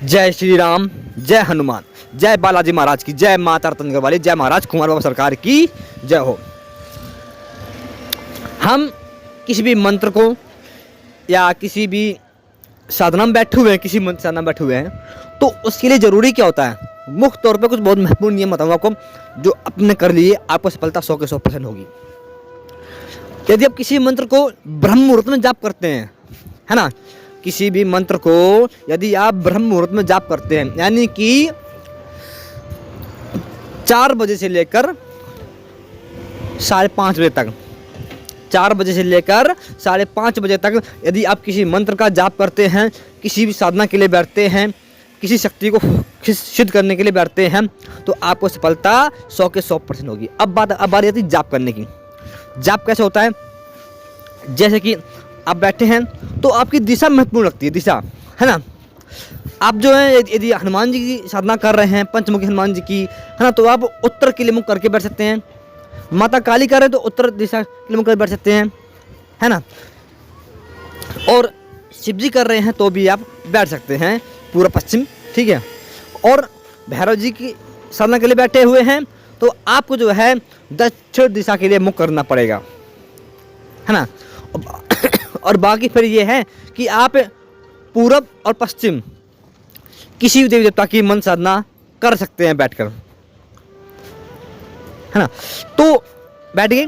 जय श्री राम, जय हनुमान, जय बालाजी महाराज की जय, माता रतनगढ़ वाली जय, महाराज कुंवर बाबा सरकार की जय हो। हम किसी भी मंत्र को या किसी भी साधना में बैठे हुए हैं, किसी मंत्र साधना में बैठे हुए हैं, तो उसके लिए ज़रूरी क्या होता है? मुख्य तौर पे कुछ बहुत महत्वपूर्ण नियम बताऊंगा आपको, जो अपने कर लिए आपको सफलता 100 के 100% होगी। यदि आप किसी मंत्र को ब्रह्म मुहूर्त में जाप करते हैं, है ना, किसी भी मंत्र को यदि आप ब्रह्म मुहूर्त में जाप करते हैं, यानी कि 4 बजे से लेकर 5:30 बजे तक, 4 बजे से लेकर 5:30 बजे तक यदि आप किसी मंत्र का जाप करते हैं, किसी भी साधना के लिए बैठते हैं, किसी शक्ति को सिद्ध करने के लिए बैठते हैं, तो आपको सफलता 100 के 100% होगी। अब बात आती है जाप करने की। जाप कैसे होता है? जैसे कि आप बैठे हैं तो आपकी दिशा महत्वपूर्ण लगती है, दिशा, है ना। आप जो है यदि हनुमान जी की साधना कर रहे हैं, पंचमुखी हनुमान जी की, है ना, तो आप उत्तर के लिए मुख करके बैठ सकते हैं। माता काली कर रहे हैं तो उत्तर दिशा के लिए मुख करके बैठ सकते हैं, है ना। और शिव जी कर रहे हैं तो भी आप बैठ सकते हैं पूर्व पश्चिम, ठीक है। और भैरव जी की साधना के लिए बैठे हुए हैं तो आपको जो है दक्षिण दिशा के लिए मुख करना पड़ेगा, है ना। और बाकी फिर ये है कि आप पूरब और पश्चिम किसी भी देवी देवता की मंत्र साधना कर सकते हैं बैठकर, है ना। तो बैठ गए।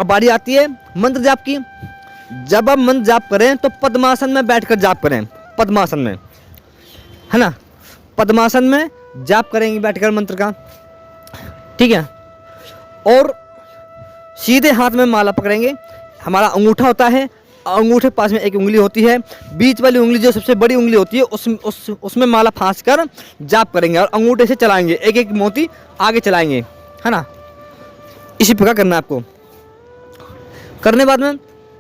अब बारी आती है मंत्र जाप की। जब आप मंत्र जाप करें तो पद्मासन में बैठकर जाप करें, पद्मासन में, है ना। पद्मासन में जाप करेंगे बैठकर मंत्र का, ठीक है। और सीधे हाथ में माला पकड़ेंगे। हमारा अंगूठा होता है, अंगूठे के पास में एक उंगली होती है, बीच वाली उंगली जो सबसे बड़ी उंगली होती है उसमें माला फांस कर जाप करेंगे और अंगूठे से चलाएंगे, एक एक मोती आगे चलाएंगे, है ना। इसी प्रकार करना है आपको। करने बाद में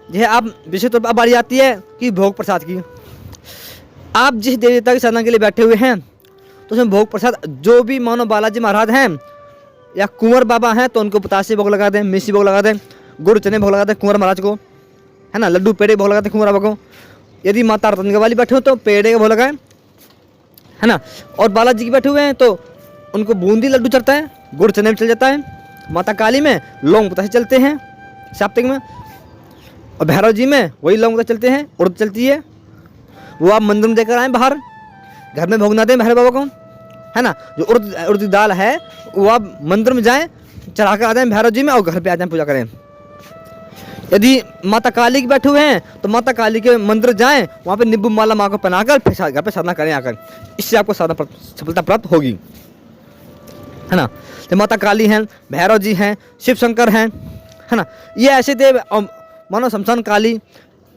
यह आप विशेष तौर पर बारी आती है कि भोग प्रसाद की। आप जिस देवी देवता की साधना के लिए बैठे हुए हैं तो उसमें भोग प्रसाद जो भी मानो बालाजी महाराज हैं या कुंवर बाबा हैं तो उनको बतासे भोग लगा दें, मिर्ची भोग लगा दें, गुड़ चने भोग लगा दें कुंवर महाराज को, है ना। लड्डू पेड़े भोग लगाते हैं कुंवर बाबा को। यदि माता रतनगढ़ वाली बैठे हो तो पेड़े का भोग लगाएं, है ना। और बालाजी की बैठे हुए हैं तो उनको बूंदी लड्डू चलता है, गुड़ चने में चल जाता है। माता काली में लौंग बतासे चलते हैं साप्ताहिक में, और भैरव जी में वही लौंग बतासे चलते हैं, उड़द चलती है। वो आप मंदिर में देकर आएँ, बाहर घर में भोग ना दें भैरव बाबा को, है ना। जो उड़द की दाल है वो आप मंदिर में जाएँ, चढ़ा कर आ जाएँ भैरव जी में, और घर पर आ जाएँ पूजा करें। यदि माता काली के बैठे हुए हैं तो माता काली के मंदिर जाएं, वहाँ पे नींबू माला माँ को पहनाकर फिर घर पे साधना करें आकर। इससे आपको साधना सफलता प्राप्त होगी, है ना। तो माता काली हैं, भैरव जी हैं, शिव शंकर हैं, है ना। ये ऐसे देव, मानो शमशान काली,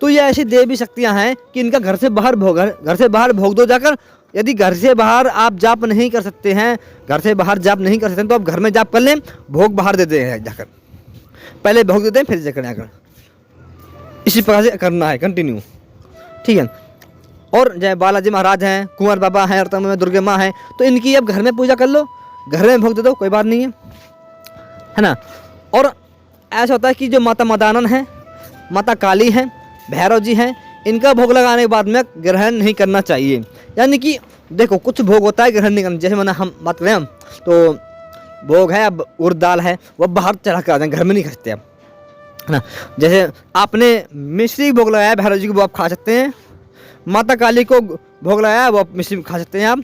तो ये ऐसी देवी शक्तियाँ हैं कि इनका घर से बाहर भोग दो जाकर। यदि घर से बाहर आप जाप नहीं कर सकते हैं, तो आप घर में जाप कर लें, भोग बाहर देते हैं जाकर, पहले भोग देते हैं फिर जाकर आकर। इसी प्रकार से करना है कंटिन्यू, ठीक है। और जय बालाजी महाराज हैं, कुंवर बाबा हैं, रतन में दुर्गे माँ हैं, तो इनकी अब घर में पूजा कर लो, घर में भोग दे दो, कोई बात नहीं है ना। और ऐसा होता है कि जो माता मदानन है, माता काली हैं, भैरव जी हैं, इनका भोग लगाने के बाद में ग्रहण नहीं करना चाहिए। यानी कि देखो कुछ भोग होता है ग्रहण नहीं करना, जैसे मैंने हम बात करें हम तो भोग है, अब उड़द दाल है, वह बाहर चढ़ा कर आ जाए, घर में नहीं खाते आप, है ना। जैसे आपने मिश्री भोग लगाया भैरव जी को, वो आप खा सकते हैं। माता काली को भोग लगाया, वो आप मिश्री खा सकते हैं। आप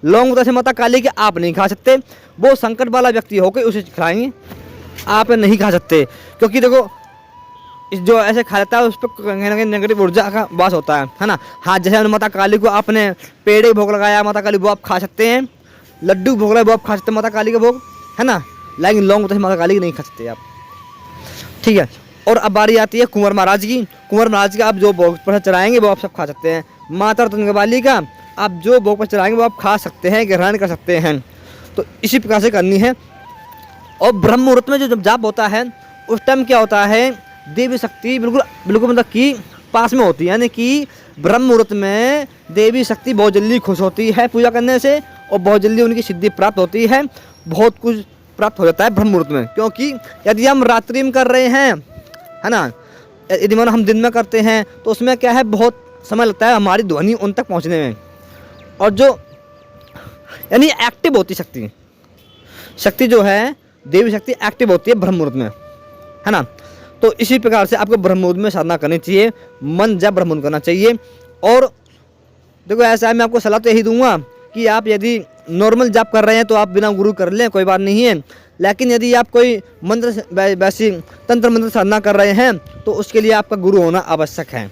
लौंग जैसे माता काली के आप नहीं खा सकते, वो संकट वाला व्यक्ति होकर उसे खिलाएंगे, आप नहीं खा सकते। क्योंकि देखो जो ऐसे खा लेता है उस पर कहीं ना कहीं नेगेटिव ऊर्जा का वास होता है ना। हाँ, जैसे माता काली को आपने पेड़े भोग लगाया, माता काली वो आप खा सकते हैं। लड्डू भोग लगाया वो आप खा सकते हैं माता काली का भोग, है ना। लेकिन लौंग तो माता काली की नहीं खा सकते आप, ठीक है। और अब बारी आती है कुंवर महाराज की। कुंवर महाराज का आप जो भोग पर चढ़ाएंगे वो आप सब खा सकते हैं। माता रतनगढ़ वाली का आप जो भोग पर चढ़ाएंगे वो आप खा सकते हैं, ग्रहण कर सकते हैं। तो इसी प्रकार से करनी है। और ब्रह्म मुहूर्त में जो जब जाप होता है उस टाइम क्या होता है, देवी शक्ति बिल्कुल मतलब कि पास में होती है। यानी कि ब्रह्म मुहूर्त में देवी शक्ति बहुत जल्दी खुश होती है पूजा करने से, और बहुत जल्दी उनकी सिद्धि प्राप्त होती है, बहुत कुछ प्राप्त हो जाता है ब्रह्म मुहूर्त में। क्योंकि यदि हम रात्रि में कर रहे हैं, है ना, यदि मानो हम दिन में करते हैं तो उसमें क्या है, बहुत समय लगता है हमारी ध्वनि उन तक पहुंचने में। और जो यानी एक्टिव होती शक्ति, शक्ति जो है देवी शक्ति एक्टिव होती है ब्रह्म मुहूर्त में, है ना। तो इसी प्रकार से आपको ब्रह्म मुहूर्त में साधना करनी चाहिए, मन जब ब्रह्म मुहूर्त करना चाहिए। और देखो ऐसा है, मैं आपको सलाह तो यही दूंगा कि आप यदि नॉर्मल जाप कर रहे हैं तो आप बिना गुरु कर लें, कोई बात नहीं है। लेकिन यदि आप कोई मंत्र वैसी तंत्र मंत्र साधना कर रहे हैं तो उसके लिए आपका गुरु होना आवश्यक है।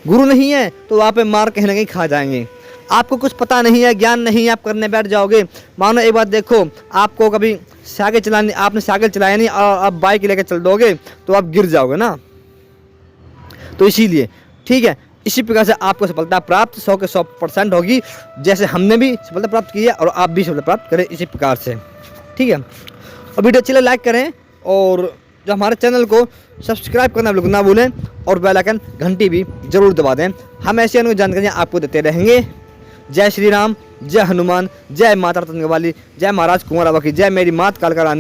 गुरु नहीं है तो आप मार कहीं ना कहीं खा जाएंगे। आपको कुछ पता नहीं है, ज्ञान नहीं है, आप करने बैठ जाओगे। मानो एक बात देखो, आपको कभी साइकिल चलानी, आपने साइकिल चलाया नहीं और आप बाइक लेकर चल दोगे तो आप गिर जाओगे ना। तो इसीलिए ठीक है, इसी प्रकार से आपको सफलता प्राप्त 100 के 100% होगी, जैसे हमने भी सफलता प्राप्त की है और आप भी सफलता प्राप्त करें इसी प्रकार से, ठीक है। और वीडियो अच्छी लगे लाइक करें और जो हमारे चैनल को सब्सक्राइब करना बिल्कुल ना भूलें और बेल आइकन घंटी भी जरूर दबा दें। हम ऐसी अनेक जानकारियाँ आपको देते रहेंगे। जय श्री राम, जय हनुमान, जय माता रत्न वाली, जय महाराज कुंवर बाबा की, जय मेरी मात कालका रानी।